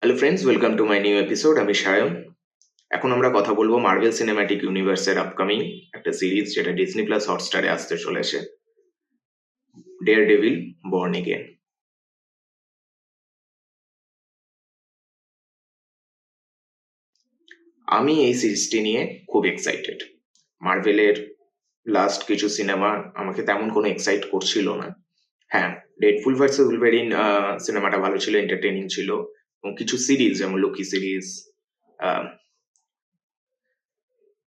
Hello friends, welcome to my new episode. আমি সায়ন। এখন আমরা কথা বলবো মার্ভেল সিনেম্যাটিক ইউনিভার্সের আপকামিং একটা সিরিজ, যেটা ডিজনি প্লাস হটস্টারে আসতে চলেছে, ডেয়ার ডেভিল বর্ন এগেন। আমি এই সিরিজটি নিয়ে খুব এক্সাইটেড। মার্ভেলের লাস্ট কিছু সিনেমা আমাকে তেমন কোনো এক্সাইট করছিল না। হ্যাঁ, ডেডপুল ভার্সেস উলভেরিন সিনেমাটা ভালো ছিল, এন্টারটেইনিং ছিল, এবং কিছু সিরিজ যেমন লোকি সিরিজ,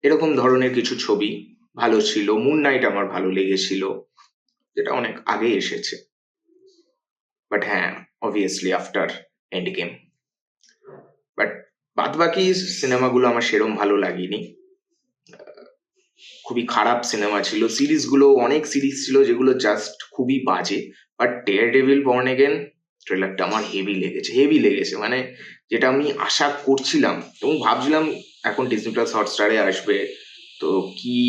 এরকম ধরনের কিছু ছবি ভালো ছিল। মুন নাইট আমার ভালো লেগেছিল, যেটা অনেক আগে এসেছে। বাট হ্যাঁ, obviously after Endgame. But বাদ বাকি সিনেমাগুলো আমার সেরম ভালো লাগেনি। খুবই খারাপ সিনেমা ছিল। সিরিজগুলো, অনেক সিরিজ ছিল যেগুলো জাস্ট খুবই বাজে। But Daredevil Born Again ট্রেলারটা আমার হেভি লেগেছে। মানে যেটা আমি আশা করছিলাম এবং ভাবছিলাম এখন ডিজনি প্লাস হটস্টারে আসবে, তো কি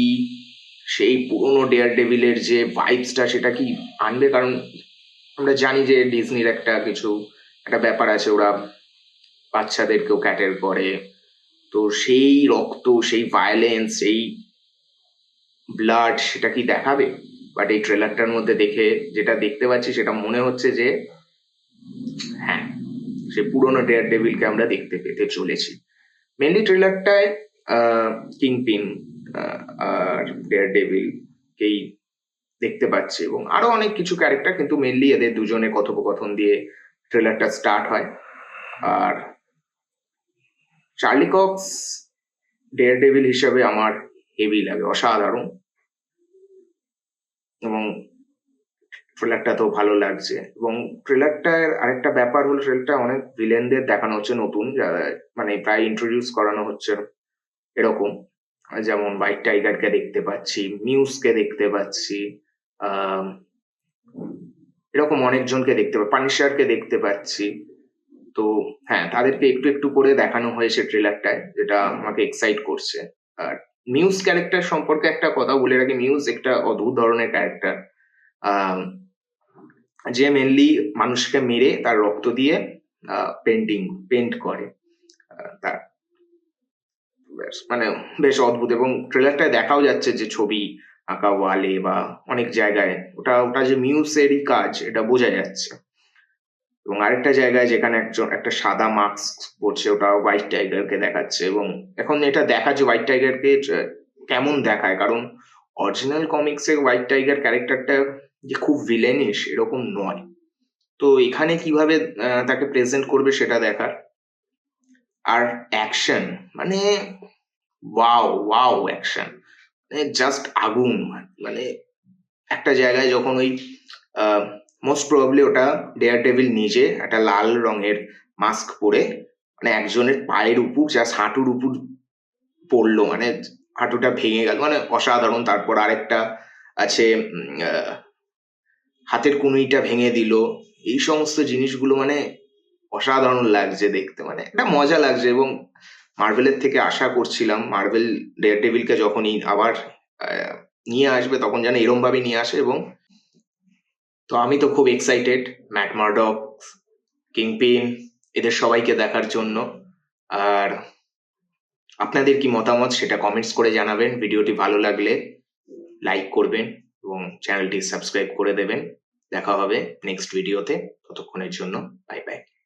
সেই পুরোনো ডেয়ার ডেভিলের যে ভাইবসটা সেটা কি আনবে? কারণ আমরা জানি যে ডিজনির একটা ব্যাপার আছে, ওরা বাচ্চাদেরকেও ক্যাটার করে। তো সেই রক্ত, সেই ভায়োলেন্স, সেই ব্লাড, সেটা কি দেখাবে? বাট এই ট্রেলারটার মধ্যে দেখে যেটা দেখতে পাচ্ছি, সেটা মনে হচ্ছে যে হ্যাঁ, সে পুরোনো ডেয়ার ডেভিলকে আমরা দেখতে পেতে চলেছি। মেনলি ট্রেলারটায় কিংপিন আর ডেয়ার ডেভিলকেই দেখতে পাচ্ছি, এবং আরো অনেক কিছু ক্যারেক্টার, কিন্তু মেনলি এদের দুজনের কথোপকথন দিয়ে ট্রেলারটা স্টার্ট হয়। আর চার্লি কক্স ডেয়ার ডেভিল হিসেবে আমার হেভি লাগে, অসাধারণ। এবং ট্রেলারটা তো ভালো লাগছে। এবং ট্রেলারটার আরেকটা ব্যাপার হলো, ট্রেলারটা অনেক ভিলেনদের দেখানো হচ্ছে নতুন, যারা মানে প্রায় ইন্ট্রোডিউস করানো হচ্ছে এরকম। যেমন হোয়াইট টাইগারকে দেখতে পাচ্ছি, মিউজকে দেখতে পাচ্ছি, আহ এরকম অনেকজনকে দেখতে পাচ্ছি, পানিশারকে দেখতে পাচ্ছি। তো হ্যাঁ, তাদেরকে একটু একটু করে দেখানো হয়েছে ট্রেলারটায়, যেটা আমাকে এক্সাইট করছে। আর মিউজ ক্যারেক্টার সম্পর্কে একটা কথা বলে রাখি, মিউজ একটা অদ্ভুত ধরনের ক্যারেক্টার, যে মেনলি মানুষকে মেরে তার রক্ত দিয়ে পেন্ট করে। তার মানে বেশ অদ্ভুত, এবং ট্রেলারটায় দেখাও যাচ্ছে যে ছবি আঁকা ওয়ালে বা অনেক জায়গায় ওটা ওটা যে মিউজেরই কাজ, এটা বোঝা যাচ্ছে। এবং আরেকটা জায়গায় যেখানে একটা সাদা মাস্ক পরছে, ওটা হোয়াইট টাইগারকে দেখাচ্ছে। এবং এখন এটা দেখাচ্ছে হোয়াইট টাইগারকে কেমন দেখায়, কারণ অরিজিনাল কমিক্সে হোয়াইট টাইগার ক্যারেক্টারটা যে খুব ভিলেনিশ এরকম নয়। তো এখানে কিভাবে তাকে প্রেজেন্ট করবে সেটা দেখার। আর অ্যাকশন, মানে ওয়াও ওয়াও অ্যাকশন, মানে জাস্ট আগুন। মানে একটা জায়গায় যখন ওই মোস্ট প্রবাবলি ওটা ডেয়ার ডেভিল নিজে একটা লাল রঙের মাস্ক পরে, মানে একজনের পায়ের উপর, জাস্ট হাঁটুর উপর পড়লো, মানে হাঁটুটা ভেঙে গেল, মানে অসাধারণ। তারপর আরেকটা আছে, হাতের কনুইটা ভেঙে দিল। এই সমস্ত জিনিসগুলো মানে অসাধারণ লাগছে দেখতে, মানে একটা মজা লাগছে। এবং মার্ভেলের থেকে আশা করছিলাম মার্ভেল ডেয়ার ডেভিলকে যখনই আবার নিয়ে আসবে, তখন যেন এরম ভাবে নিয়ে আসে। এবং তো আমি তো খুব এক্সাইটেড ম্যাট মার্ডক, কিংপিন, এদের সবাইকে দেখার জন্য। আর আপনাদের কি মতামত সেটা কমেন্টস করে জানাবেন। ভিডিওটি ভালো লাগলে লাইক করবেন এবং চ্যানেলটি সাবস্ক্রাইব করে দেবেন। দেখা হবে নেক্সট ভিডিওতে। ততক্ষণের জন্য বাই বাই।